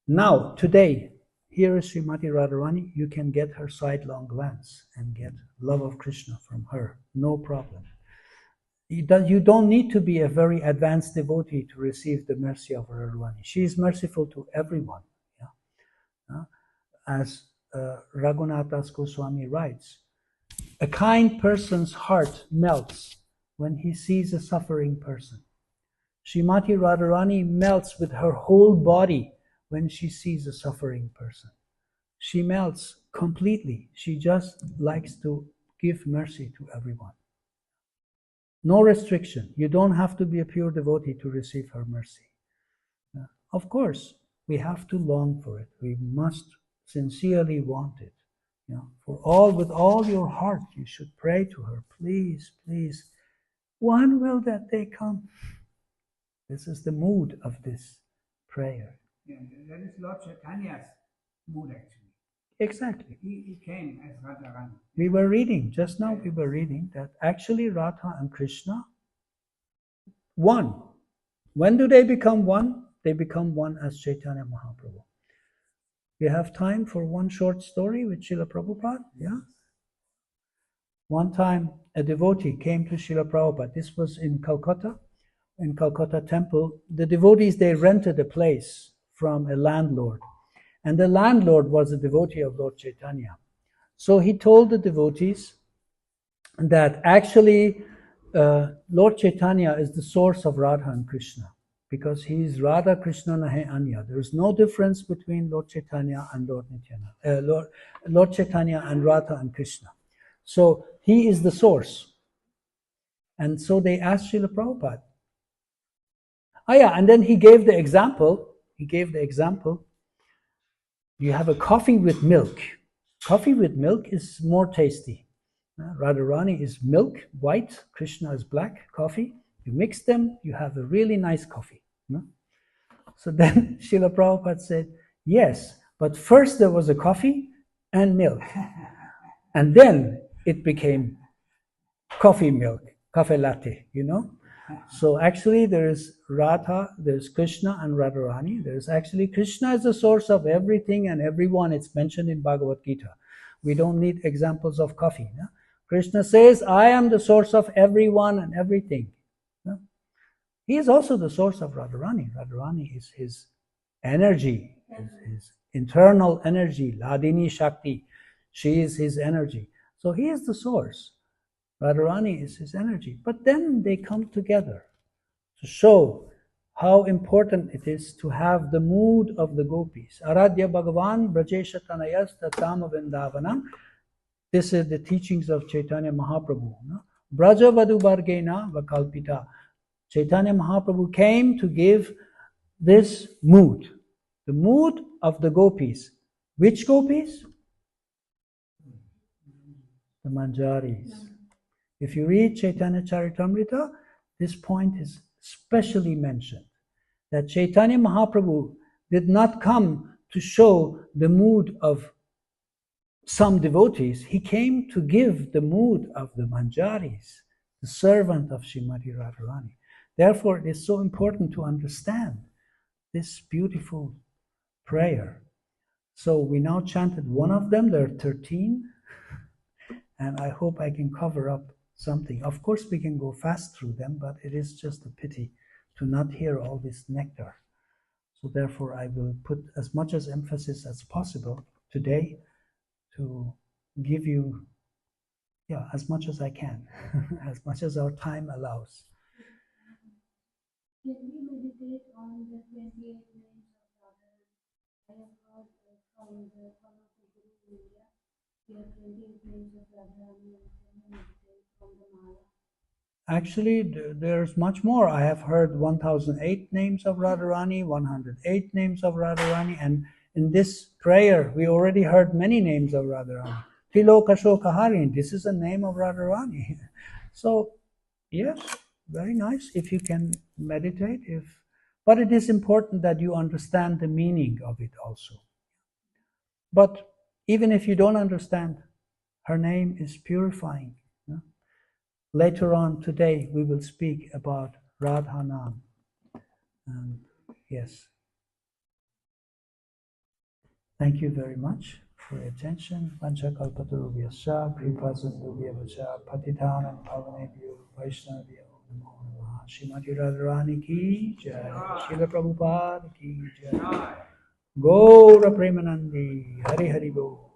Now, today, here is Srimati Radharani. You can get her sidelong glance and get love of Krishna from her. No problem. You don't need to be a very advanced devotee to receive the mercy of Radharani. She is merciful to everyone. As Raghunath Das Goswami writes, a kind person's heart melts when he sees a suffering person. Srimati Radharani melts with her whole body when she sees a suffering person. She melts completely. She just likes to give mercy to everyone. No restriction. You don't have to be a pure devotee to receive her mercy. Of course, we have to long for it. We must sincerely want it. With all your heart, you should pray to her. Please, please, when will that day come? This is the mood of this prayer. Yeah, that is Lord Chaitanya's mood, actually. Exactly. He came as Radharani. We were reading, just now we were reading that actually Radha and Krishna, one. When do they become one? They become one as Chaitanya Mahaprabhu. We have time for one short story with Srila Prabhupada? Yeah? One time a devotee came to Srila Prabhupada. This was in Calcutta temple. The devotees, they rented a place from a landlord. And the landlord was a devotee of Lord Chaitanya. So he told the devotees that actually Lord Chaitanya is the source of Radha and Krishna, because he is Radha Krishna Nahe Anya. There is no difference between Lord Chaitanya and Lord Chaitanya and Radha and Krishna. So he is the source. And so they asked Srila Prabhupada. And then he gave the example. You have a coffee with milk. Coffee with milk is more tasty. Radharani is milk, white. Krishna is black, coffee. You mix them, you have a really nice coffee. So then Srila Prabhupada said, yes, But first there was a coffee and milk. And then it became coffee milk, cafe latte, you know. So actually there is Radha, there's Krishna and Radharani. There's actually Krishna is the source of everything and everyone. It's mentioned in Bhagavad-gita. We don't need examples of coffee. No? Krishna says, I am the source of everyone and everything. No? He is also the source of Radharani. Radharani is his energy, his internal energy, Ladini Shakti. She is his energy. So he is the source. Radharani is his energy. But then they come together to show how important it is to have the mood of the gopis. Aradhya Bhagavan Brajesha Tanayas Tatama Vrindavanam. This is the teachings of Chaitanya Mahaprabhu. No? Braja Vadu Vargena Vakalpita. Chaitanya Mahaprabhu came to give this mood. The mood of the gopis. Which gopis? The Manjaris. If you read Chaitanya Charitamrita, this point is specially mentioned. That Chaitanya Mahaprabhu did not come to show the mood of some devotees. He came to give the mood of the Manjaris, the servant of Srimati Radharani. Therefore, it is so important to understand this beautiful prayer. So we now chanted one of them. There are 13. And I hope I can cover up something. Of course, we can go fast through them, but it is just a pity to not hear all this nectar. So therefore, I will put as much as emphasis as possible today to give you, as much as I can, as much as our time allows. Can we meditate on the 28 names of Radharani? I have heard from one of the Guru in India, we have 28 names of Radharani and can we meditate from the Mala? Actually, there's much more. I have heard 1008 names of Radharani, 108 names of Radharani, and in this prayer, we already heard many names of Radharani. Tilokashokaharini, this is a name of Radharani. So, yes, very nice if you can meditate. But it is important that you understand the meaning of it also. But even if you don't understand, her name is purifying. No? Later on today, we will speak about Radhanam. Yes. Thank you very much for your attention. Panchakalpatarubhyascha, Kripasinubhyavacha, Patitanam Pavanebhyo, Vaishnavyo, Namo Namaha. Srimati Radharani ki jai, Srila Prabhupada ki jai. Gaura Premanandi, Hari Hari Bo.